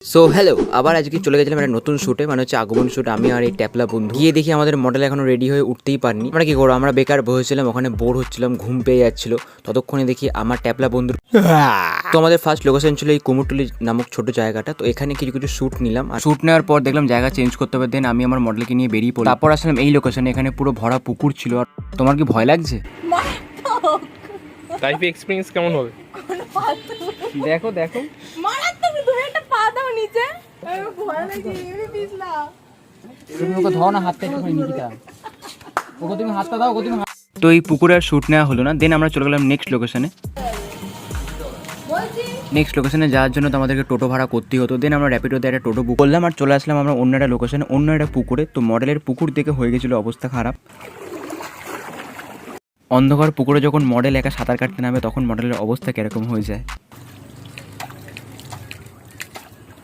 So hello, আবার আজকে চলে গেছিলাম একটা নতুন শ্যুটে, মানে হচ্ছে আগমন শ্যুট। আমি আর এই ট্যাপলা বন্ধু গিয়ে দেখি আমাদের মডেল এখনো রেডি হয়ে উঠতেই পারিনি। আমরা কি করবো, আমরা বেকার বসেছিলাম ওখানে, বোর হচ্ছিলাম, ঘুম পেয়ে যাচ্ছিল। ততক্ষণে দেখি আমার ট্যাপলা বন্ধুর তো আমাদের ফার্স্ট লোকেশন ছিল এই কুমোরটুলি নামক ছোট জায়গাটা। তো এখানে কিছু কিছু শ্যুট নিলাম, আর শ্যুট নেওয়ার পর দেখলাম জায়গা চেঞ্জ করতে হবে। দেন আমি আমার মডেলকে নিয়ে বেরিয়ে পড়লাম। তারপর আসলাম এই লোকেশনে, এখানে পুরো ভরা পুকুর ছিল। আর তোমার কি ভয় লাগছে? লাইফ এক্সপেরিয়েন্স কেমন হবে? দেখো দেখো, তুমি ওকে ধরো না, হাতটা একটুখানি নিকিতা, ওকে তুমি হাতটা দাও, ওকে তুমি। তো এই পুকুরে আর শ্যুট নেওয়া হলো না। দেন আমরা চলে গেলাম নেক্সট লোকেশনে। নেক্সট লোকেশনে যাওয়ার জন্য তো আমাদেরকে টোটো ভাড়া করতেই হতো। দেন আমরা র্যাপিডোতে একটা টোটো বুক করলাম আর চলে আসলাম আমরা অন্য একটা লোকেশনে, অন্য একটা পুকুরে। তো মডেলের পুকুর দেখে হয়ে গেছিলো অবস্থা খারাপ। অন্ধকার পুকুরে যখন মডেল একা সাঁতার কাটতে নামে তখন মডেলের অবস্থা কিরকম হয়ে যায়।